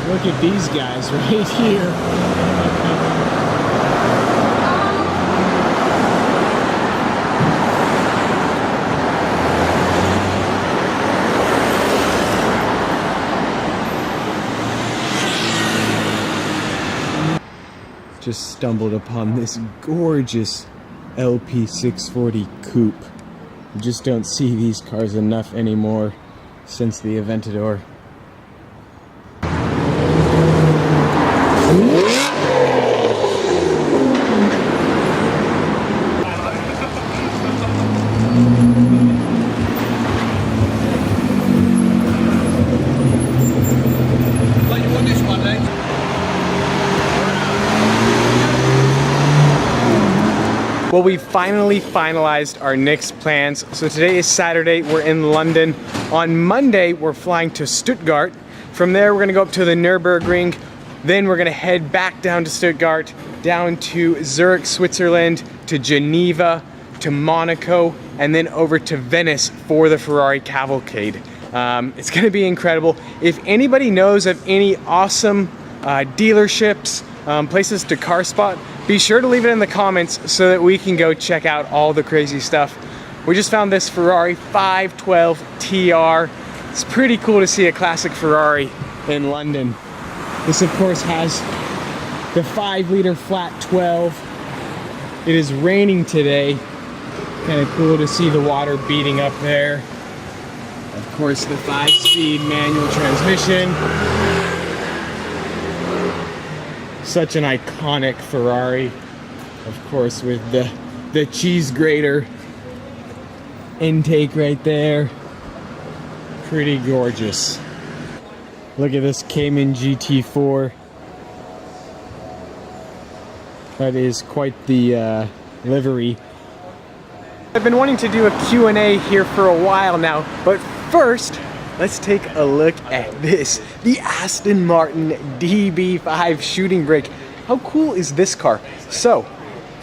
Look at these guys right here. Just stumbled upon this gorgeous LP640 coupe. You just don't see these cars enough anymore since the Aventador. Well, we finally finalized our next plans. So today is Saturday, we're in London. On Monday, we're flying to Stuttgart. From there, we're gonna go up to the Nürburgring. Then we're gonna head back down to Stuttgart, down to Zurich, Switzerland, to Geneva, to Monaco, and then over to Venice for the Ferrari cavalcade. It's gonna be incredible. If anybody knows of any awesome dealerships, places to car spot, be sure to leave it in the comments so that we can go check out all the crazy stuff. We just found this Ferrari 512 TR. It's pretty cool to see a classic Ferrari in London. This of course has the 5-liter flat 12. It is raining today. Kind of cool to see the water beating up there. Of course the 5-speed manual transmission. Such an iconic Ferrari, of course, with the cheese grater intake right there. Pretty gorgeous. Look at this Cayman GT4. That is quite the livery. I've been wanting to do a Q&A here for a while now, but first, let's take a look at this, the Aston Martin DB5 shooting brake. How cool is this car? So,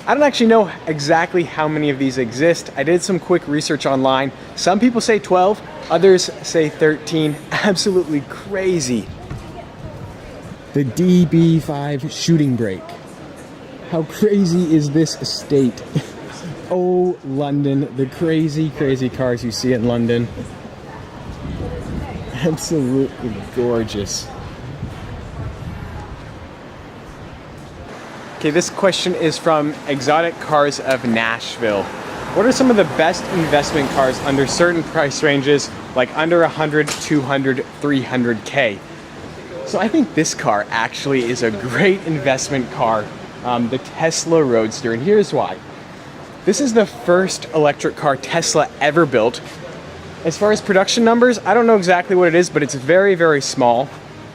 I don't actually know exactly how many of these exist. I did some quick research online. Some people say 12, others say 13. Absolutely crazy. The DB5 shooting brake. How crazy is this estate? Oh, London, the crazy, crazy cars you see in London. Absolutely gorgeous. Okay, this question is from Exotic Cars of Nashville. What are some of the best investment cars under certain price ranges, like under 100, 200, 300K? So I think this car actually is a great investment car, the Tesla Roadster, and here's why. This is the first electric car Tesla ever built. As far as production numbers, I don't know exactly what it is, but it's very, very small.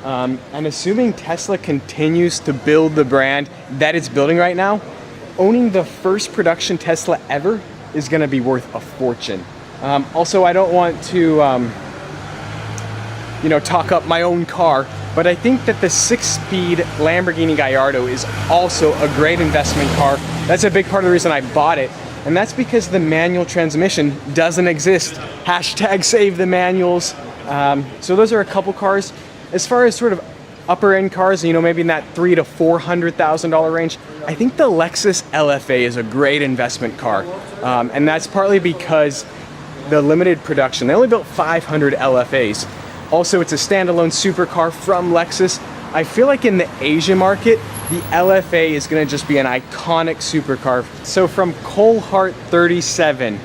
And assuming Tesla continues to build the brand that it's building right now, owning the first production Tesla ever is gonna be worth a fortune. Also, I don't want to, talk up my own car, but I think that the 6-speed Lamborghini Gallardo is also a great investment car. That's a big part of the reason I bought it. And that's because the manual transmission doesn't exist. Hashtag save the manuals. So those are a couple cars. As far as sort of upper end cars, maybe in that $300,000 to $400,000 range, I think the Lexus LFA is a great investment car. And that's partly because the limited production. They only built 500 LFAs. Also, it's a standalone supercar from Lexus. I feel like in the Asia market, the LFA is gonna just be an iconic supercar. So from Colehart 37,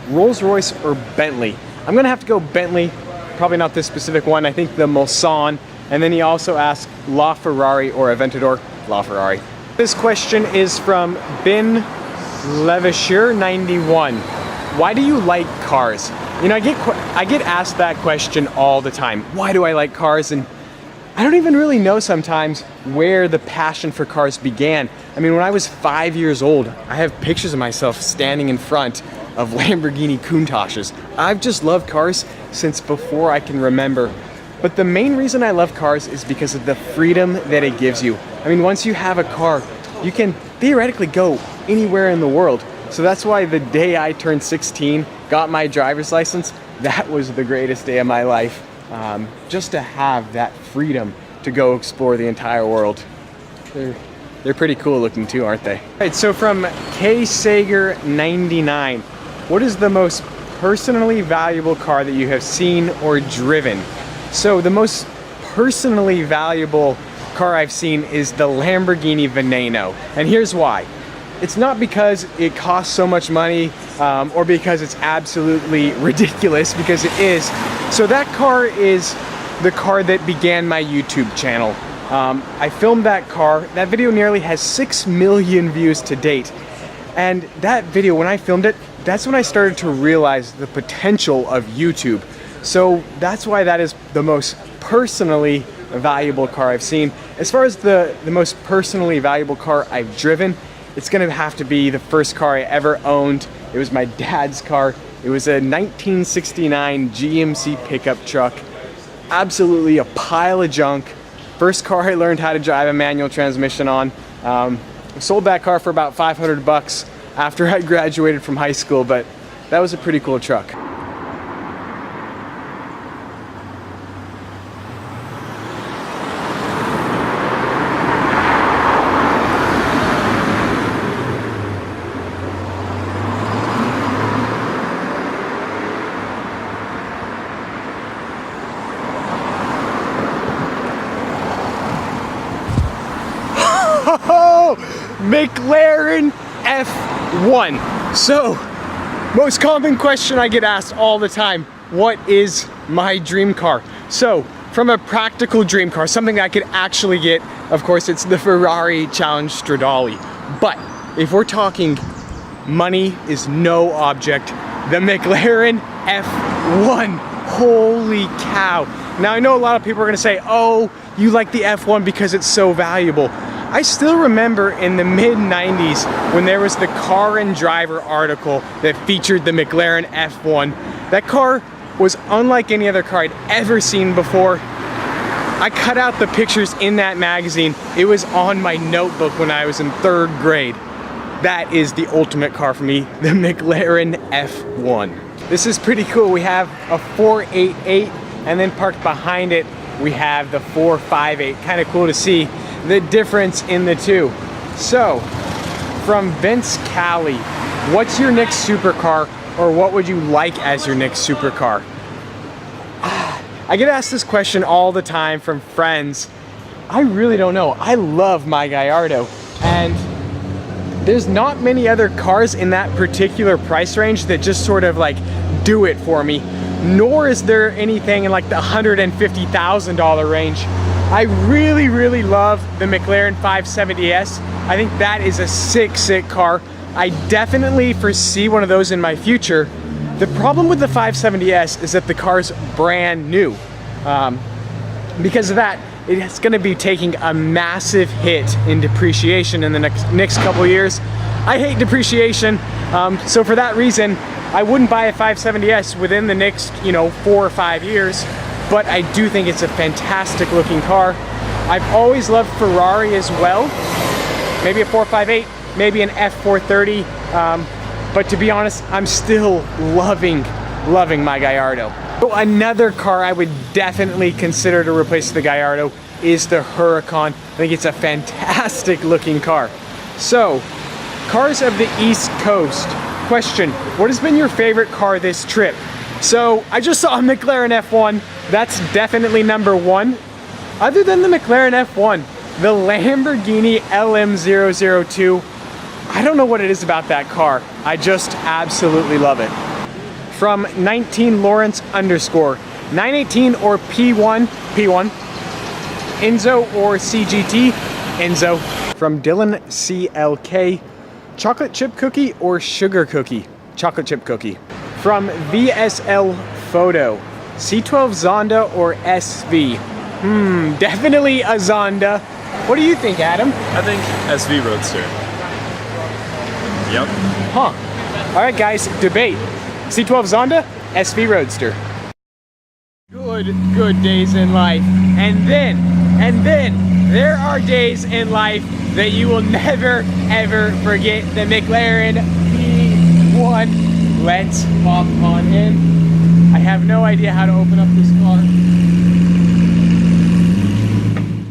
Rolls-Royce or Bentley? I'm gonna have to go Bentley, probably not this specific one. I think the Mulsanne. And then he also asked LaFerrari or Aventador. LaFerrari. This question is from Ben Levisure 91. Why do you like cars? I get asked that question all the time. Why do I like cars? And I don't even really know sometimes where the passion for cars began. I mean, when I was 5 years old, I have pictures of myself standing in front of Lamborghini Countaches. I've just loved cars since before I can remember. But the main reason I love cars is because of the freedom that it gives you. I mean, once you have a car, you can theoretically go anywhere in the world. So that's why the day I turned 16, got my driver's license, that was the greatest day of my life. Just to have that freedom to go explore the entire world. They're pretty cool looking too, aren't they? All right, so from K Sager 99, what is the most personally valuable car that you have seen or driven? So the most personally valuable car I've seen is the Lamborghini Veneno, and here's why. It's not because it costs so much money or because it's absolutely ridiculous, because it is. So that car is the car that began my YouTube channel. I filmed that car. That video nearly has 6 million views to date. And that video, when I filmed it, that's when I started to realize the potential of YouTube. So that's why that is the most personally valuable car I've seen. As far as the most personally valuable car I've driven, it's gonna have to be the first car I ever owned. It was my dad's car. It was a 1969 GMC pickup truck. Absolutely a pile of junk. First car I learned how to drive a manual transmission on. Sold that car for about 500 bucks after I graduated from high school, but that was a pretty cool truck. McLaren F1. So, most common question I get asked all the time, what is my dream car? So, from a practical dream car, something that I could actually get, of course, it's the Ferrari Challenge Stradale. But if we're talking money is no object, the McLaren F1. Holy cow. Now, I know a lot of people are gonna say, oh, you like the F1 because it's so valuable. I still remember in the mid-90s when there was the Car and Driver article that featured the McLaren F1. That car was unlike any other car I'd ever seen before. I cut out the pictures in that magazine. It was on my notebook when I was in 3rd grade. That is the ultimate car for me, the McLaren F1. This is pretty cool. We have a 488, and then parked behind it, we have the 458. Kind of cool to see the difference in the two. So, from Vince Cali, what's your next supercar, or what would you like as your next supercar? I get asked this question all the time from friends. I really don't know. I love my Gallardo, and there's not many other cars in that particular price range that just sort of like do it for me, nor is there anything in like the $150,000 range. I really, really love the McLaren 570S. I think that is a sick car. I definitely foresee one of those in my future. The problem with the 570S is that the car's brand new. Because of that, it's gonna be taking a massive hit in depreciation in the next couple of years. I hate depreciation, so for that reason, I wouldn't buy a 570S within the next, 4 or 5 years. But I do think it's a fantastic looking car. I've always loved Ferrari as well. Maybe a 458, maybe an F430. But to be honest, I'm still loving my Gallardo. So another car I would definitely consider to replace the Gallardo is the Huracan. I think it's a fantastic looking car. So, cars of the East Coast. Question, what has been your favorite car this trip? So, I just saw a McLaren F1. That's definitely number 1. Other than the McLaren F1, the Lamborghini LM002, I don't know what it is about that car. I just absolutely love it. From 19 Lawrence _ 918 or P1, Enzo or CGT, Enzo. From Dylan CLK, chocolate chip cookie or sugar cookie? Chocolate chip cookie. From VSL Photo, C12 Zonda or SV? Definitely a Zonda. What do you think, Adam? I think SV Roadster. Yep. Huh. All right, guys, debate. C12 Zonda, SV Roadster. Good days in life. And then, there are days in life that you will never, ever forget. The McLaren P1. Let's hop on in. I have no idea how to open up this car.